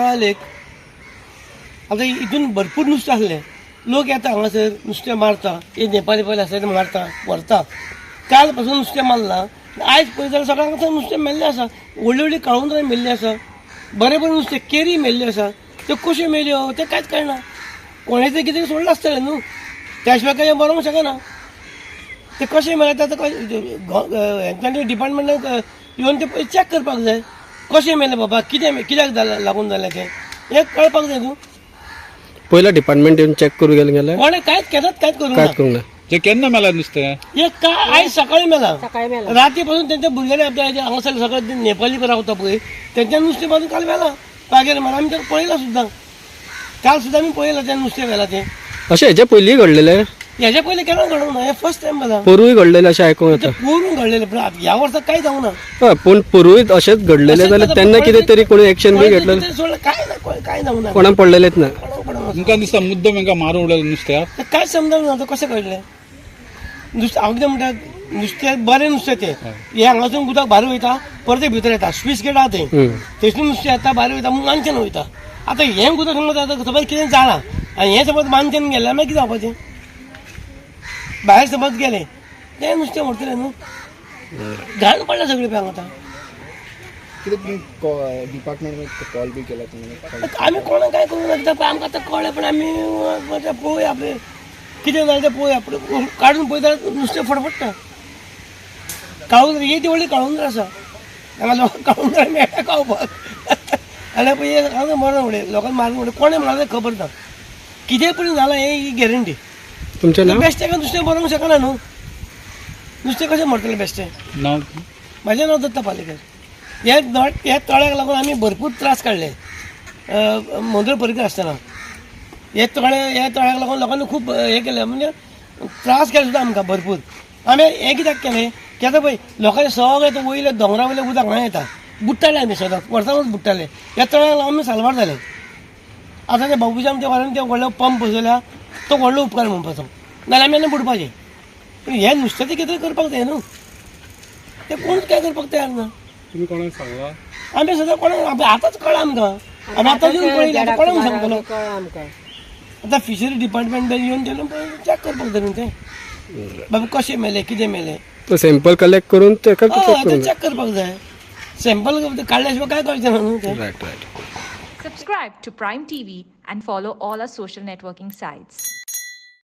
माळा लेक आता इथून भरपूर नुस्तें आसलें लोक येता हांगासर नुस्तें मारता हे नेपाळी पयले आसा ते मारता व्हरता काल पासून नुस्तें मारलां आयज पळयत जाल्यार सगळ्यांक आतां नुस्तें मेल्लें आसा व्हडलीं व्हडलीं काळुंदरां मेल्लीं आसा बरें बरें नुस्तें केरी मेल्ली आसा त्यो कश्यो मेल्यो तें कांयच कळना कोणें तें कितें सोडलें आसतलें न्हू त्या शिवाय काही बरोवंक शकना ते कशें मेळटा हेंच्यांनी डिपार्टमेंटान येवन ते चॅक करपाक जाय कशें मेलें बाबा कित्याक लागून जालें तें हें कळपाक जाय न्हू पहिला डिपार्टमेंट येऊन चेक करू गेले कोणें कांयच करूंक ना ते केन्ना मेला नुस्तें हे काय आयज सकाळी मेला राती पासून त्यांच्या भुरग्यांनी आपल्या हांगासर सगळं नेपाळी रावता पळय तेंच्यान नुस्तें पासून काल मेला पागेर म्हणून आमी तें पळयलां सुद्दां काल सुद्दां आमी पळयलां तें नुस्तें मेलां तें अशें हेचे पयलीं घडलेले हेच्या पयलीं केन्ना घडोवंक ना हे फर्स्ट टायम मेला पूर्वी घडलेले अशें आयकूंक येता पूर्ण घडलेलें पण ह्या वर्साक कांय जावंक ना हय पूण पूर्वी अशेंच घडलेले जाल्यार तेन्ना कितें तरी कोणी एक्शन बी घेतलें सोडलें कांय जावंक ना कोणाक पडलेलेच ना तुमकां दिसता मुद्दम हांकां मारून उडयलें नुस्त्याक तें कांयच समजूंक ना कशें कळटलें नुस्तें हांव कितें म्हणटा नुस्तें बरें नुस्तें तें हे हांगासून उदक भायर वयता परत ते भितर येता स्विच गेट आहा थंय थंयसून नुस्तें येता भायर वयता मानच्यान वयता आतां हें उदक समज आतां समज कितें जालां आनी हें समज मानच्यान गेलें मागीर कितें जावपाचें भायर समज गेलें तें नुस्तें व्हरतलें न्हू घाण पडला सगळें पळय हांगा आतां डिपार्टमेंट कॉल बी केला तुम्ही आमी कोणाक काय करूंक ना कित्याक आमकां आतां कळ्ळें पण आमी पळोवया आपलें कितें जालें तें पळोवया काडून पळयता नुस्तें फडफडटा काळुंदरां ही ती व्हडली काळुंदरां आसा हांगा लोकांक काळुंदरां मेळटा खावपाक आनी पळय हांगा मरण उडय लोकांक मारून उडय कोणें म्हणलें तें खबर ना कितें पूण जालां ही गॅरंटी तुमचें नांव बेश्टें नुस्तें बरोवंक शकना न्हू नुस्तें कशें मरतलें बेश्टें नांव म्हाजें नांव दत्ता पालेकर हे तळ्याक लागून आमी भरपूर त्रास काडले मोंदूर परिकर आसतना हे तळ्याक लागून लोकांनी खूब हें केलें म्हणजे त्रास केले सुद्दां आमकां भरपूर आमी हें कित्याक केलें की आतां पळय लोकांचें सगळें वयले दोंगरा वयलें उदक हांगा येता बुडटाले आमी सदांच वर्सांच बुडटाले ह्या तळ्याक लागून आमी साल्वार जाले आतां ते बाबूजी आमच्या वाड्यान ते व्हडलो पंप बसयल्या तो व्हडलो उपकार म्हणपाचो नाल्यार आमी आनी बुडपाचें पूण हें नुस्तें कितें करपाक जाय न्हू तें कोणूच काय करपाक तयार ना तुम्ही कोणाक सांगला आमी सदां कोणाक आतांच कळ्ळां आमकां आमी आतां येवन पळयलें आतां कोणाक सांगतलो आतां फिशरी डिपार्टमेंट येवन तेन्ना चॅक करपाक जाय न्हू तें बाबा कशें मेलें कितें मेलें तो सॅम्पल कलेक्ट करून तेका चॅक करपाक जाय सॅम्पल काडल्या शिवाय काय कळचें ना न्हू तें right Subscribe to Prime TV and follow all our social networking sites.